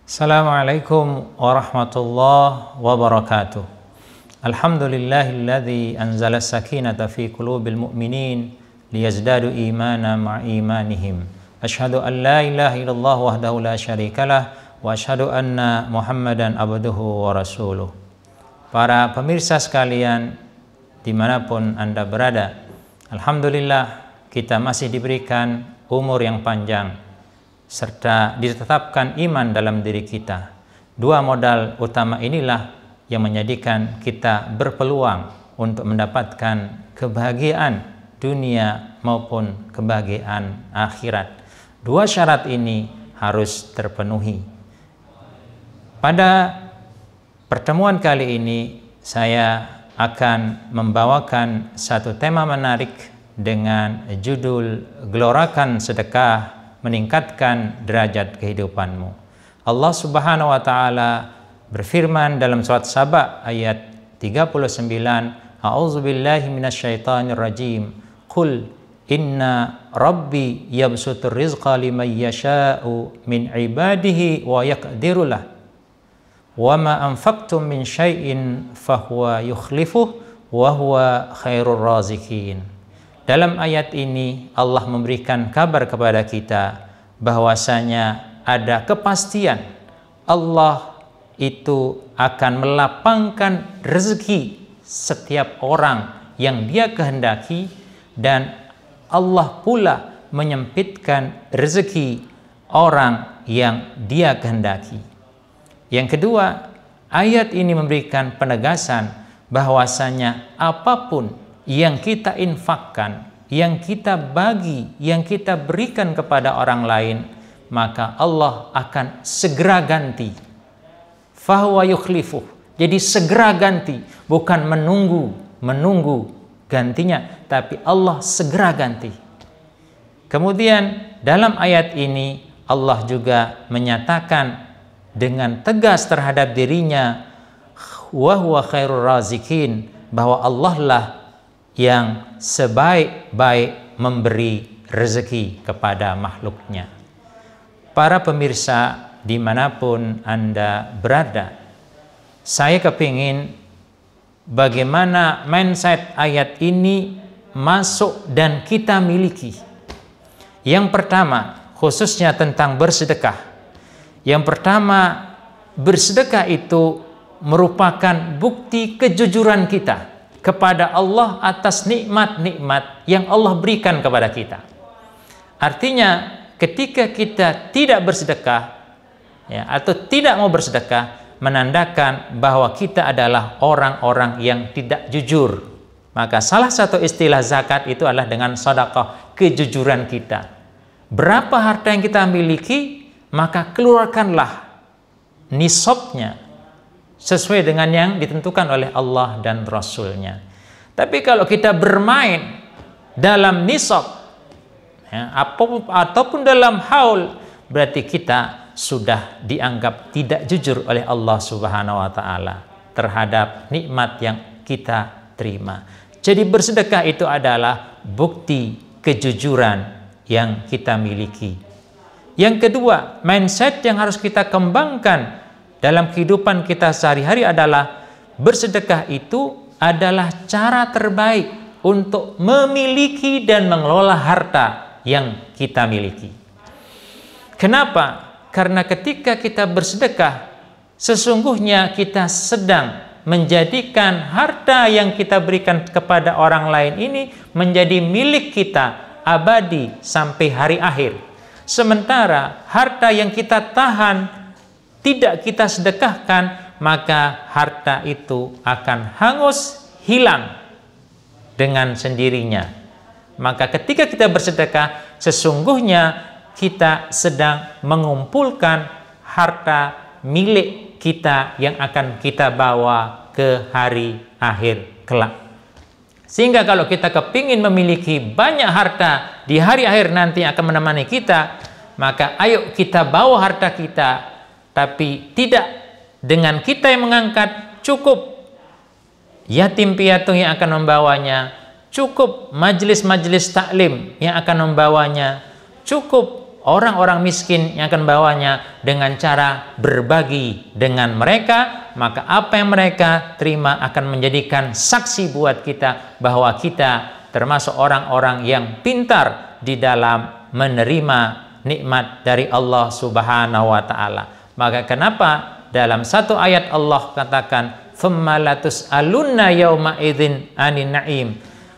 Assalamualaikum warahmatullahi wabarakatuh. Alhamdulillahilladzi anzala sakinata fi qulubil mu'minin liyazdadu imana ma'a imanihim. Asyhadu an la ilaha illallah wahdahu la syarikalah wa asyhadu anna Muhammadan abduhu wa rasuluh. Para pemirsa sekalian dimanapun Anda berada, alhamdulillah kita masih diberikan umur yang panjang serta ditetapkan iman dalam diri kita. Dua modal utama inilah yang menjadikan kita berpeluang untuk mendapatkan kebahagiaan dunia maupun kebahagiaan akhirat. Dua syarat ini harus terpenuhi. Pada pertemuan kali ini saya akan membawakan satu tema menarik dengan judul Gelorakan Sedekah meningkatkan derajat kehidupanmu. Allah Subhanahu wa taala berfirman dalam surat Saba ayat 39, A'udzubillahi minasyaitonir rajim. Qul inna rabbi yabsutur rizqa liman yasha'u min ibadihi wa yaqdiru lah. Wa ma anfaqtum min syai'in fahuwa yukhlifuh wa huwa khairur razikin. Dalam ayat ini Allah memberikan kabar kepada kita bahwasanya ada kepastian Allah itu akan melapangkan rezeki setiap orang yang Dia kehendaki, dan Allah pula menyempitkan rezeki orang yang Dia kehendaki. Yang kedua, ayat ini memberikan penegasan bahwasanya apapun yang kita infakkan, yang kita bagi, yang kita berikan kepada orang lain, maka Allah akan segera ganti. Fahuwa yukhlifuh. Jadi segera ganti, bukan menunggu gantinya, tapi Allah segera ganti. Kemudian dalam ayat ini Allah juga menyatakan dengan tegas terhadap dirinya, wa huwa khairur razikin, bahwa Allah lah yang sebaik-baik memberi rezeki kepada makhluknya. Para pemirsa dimanapun Anda berada, saya kepingin bagaimana mindset ayat ini masuk dan kita miliki. Yang pertama, khususnya tentang bersedekah. Yang pertama, bersedekah itu merupakan bukti kejujuran kita kepada Allah atas nikmat-nikmat yang Allah berikan kepada kita. Artinya ketika kita tidak bersedekah atau tidak mau bersedekah, menandakan bahwa kita adalah orang-orang yang tidak jujur. Maka salah satu istilah zakat itu adalah dengan sedekah, kejujuran kita. Berapa harta yang kita miliki, maka keluarkanlah nisabnya sesuai dengan yang ditentukan oleh Allah dan Rasul-Nya. Tapi kalau kita bermain dalam nisab ataupun dalam haul, berarti kita sudah dianggap tidak jujur oleh Allah Subhanahu wa taala terhadap nikmat yang kita terima. Jadi bersedekah itu adalah bukti kejujuran yang kita miliki. Yang kedua, mindset yang harus kita kembangkan dalam kehidupan kita sehari-hari adalah bersedekah itu adalah cara terbaik untuk memiliki dan mengelola harta yang kita miliki. Kenapa? Karena ketika kita bersedekah, sesungguhnya kita sedang menjadikan harta yang kita berikan kepada orang lain ini menjadi milik kita abadi sampai hari akhir. Sementara harta yang kita tahan tidak kita sedekahkan, maka harta itu akan hangus, hilang dengan sendirinya. Maka ketika kita bersedekah, sesungguhnya kita sedang mengumpulkan harta milik kita yang akan kita bawa ke hari akhir kelak. Sehingga kalau kita kepingin memiliki banyak harta di hari akhir nanti yang akan menemani kita, maka ayo kita bawa harta kita, tapi tidak dengan kita yang mengangkat, cukup yatim piatu yang akan membawanya, cukup majelis-majelis taklim yang akan membawanya, cukup orang-orang miskin yang akan bawanya dengan cara berbagi dengan mereka, maka apa yang mereka terima akan menjadikan saksi buat kita bahwa kita termasuk orang-orang yang pintar di dalam menerima nikmat dari Allah Subhanahu wa taala. Maka kenapa dalam satu ayat Allah katakan thumma latus'alunna yauma idzin 'anin na'im.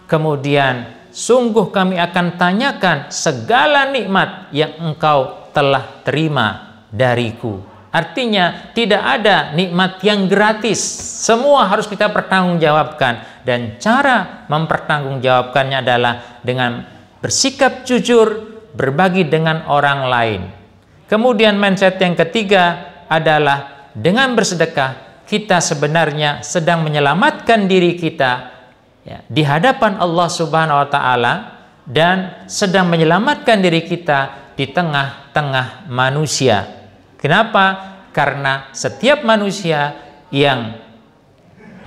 Kemudian sungguh kami akan tanyakan segala nikmat yang engkau telah terima dariku. Artinya tidak ada nikmat yang gratis. Semua harus kita pertanggungjawabkan. Dan cara mempertanggungjawabkannya adalah dengan bersikap jujur, berbagi dengan orang lain. Kemudian mindset yang ketiga adalah dengan bersedekah, kita sebenarnya sedang menyelamatkan diri kita ya, di hadapan Allah Subhanahu wa taala dan sedang menyelamatkan diri kita di tengah-tengah manusia. Kenapa? Karena setiap manusia yang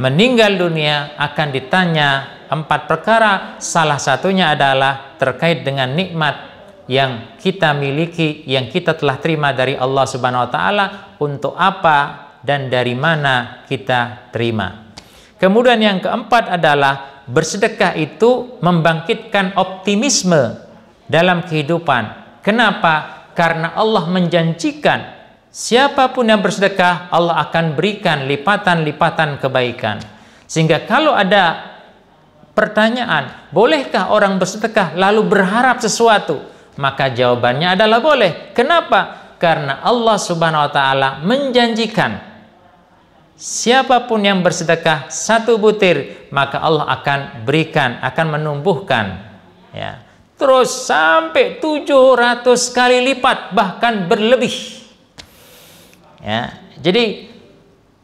meninggal dunia akan ditanya 4 perkara. Salah satunya adalah terkait dengan nikmat yang kita miliki, yang kita telah terima dari Allah Subhanahu wa taala, untuk apa dan dari mana kita terima. Kemudian yang keempat adalah bersedekah itu membangkitkan optimisme dalam kehidupan. Kenapa? Karena Allah menjanjikan siapapun yang bersedekah, Allah akan berikan lipatan-lipatan kebaikan. Sehingga kalau ada pertanyaan, bolehkah orang bersedekah lalu berharap sesuatu? Maka jawabannya adalah boleh. Kenapa? Karena Allah Subhanahu wa taala menjanjikan siapapun yang bersedekah 1 butir, maka Allah akan berikan, akan menumbuhkan ya, terus sampai 700 kali lipat, bahkan berlebih ya. Jadi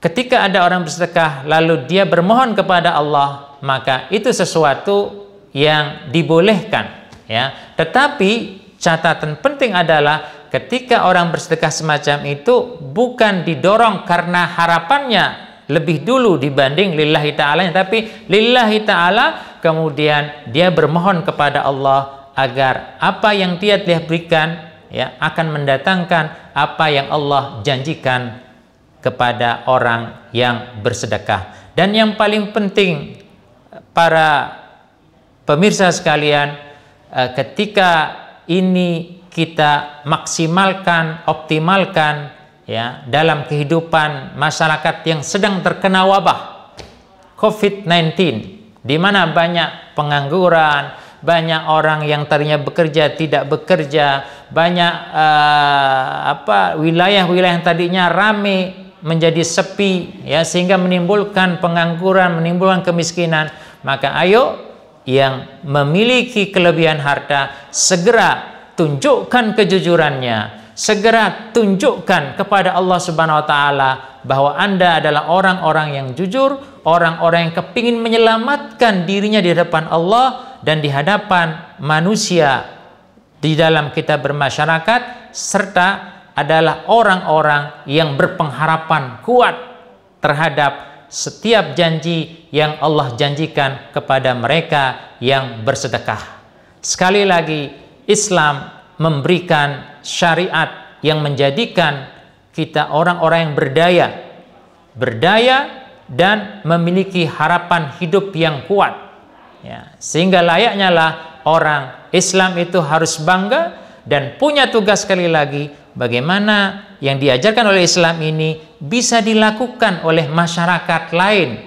ketika ada orang bersedekah lalu dia bermohon kepada Allah, maka itu sesuatu yang dibolehkan ya. Tetapi catatan penting adalah ketika orang bersedekah semacam itu bukan didorong karena harapannya lebih dulu dibanding lillahi ta'ala, tapi lillahi ta'ala, kemudian dia bermohon kepada Allah agar apa yang dia telah berikan ya akan mendatangkan apa yang Allah janjikan kepada orang yang bersedekah. Dan yang paling penting para pemirsa sekalian, ketika ini kita maksimalkan, optimalkan ya dalam kehidupan masyarakat yang sedang terkena wabah COVID-19, di mana banyak pengangguran, banyak orang yang tadinya bekerja tidak bekerja, banyak wilayah-wilayah yang tadinya ramai menjadi sepi ya, sehingga menimbulkan pengangguran, menimbulkan kemiskinan. Maka ayo yang memiliki kelebihan harta, segera tunjukkan kejujurannya, segera tunjukkan kepada Allah Subhanahu wa taala bahwa Anda adalah orang-orang yang jujur, orang-orang yang kepingin menyelamatkan dirinya di hadapan Allah dan di hadapan manusia di dalam kita bermasyarakat, serta adalah orang-orang yang berpengharapan kuat terhadap setiap janji yang Allah janjikan kepada mereka yang bersedekah. Sekali lagi, Islam memberikan syariat yang menjadikan kita orang-orang yang berdaya dan memiliki harapan hidup yang kuat ya, sehingga layaknya lah orang Islam itu harus bangga dan punya tugas sekali lagi bagaimana yang diajarkan oleh Islam ini bisa dilakukan oleh masyarakat lain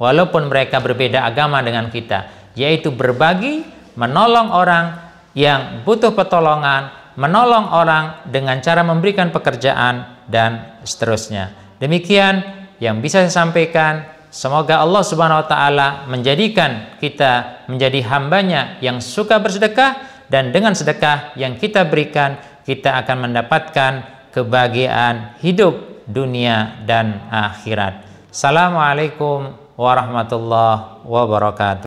walaupun mereka berbeda agama dengan kita, yaitu berbagi, menolong orang yang butuh pertolongan, menolong orang dengan cara memberikan pekerjaan dan seterusnya. Demikian yang bisa saya sampaikan. Semoga Allah Subhanahu wa taala menjadikan kita menjadi hambanya yang suka bersedekah, dan dengan sedekah yang kita berikan kita akan mendapatkan kebahagiaan hidup dunia dan akhirat. Assalamualaikum warahmatullahi wabarakatuh.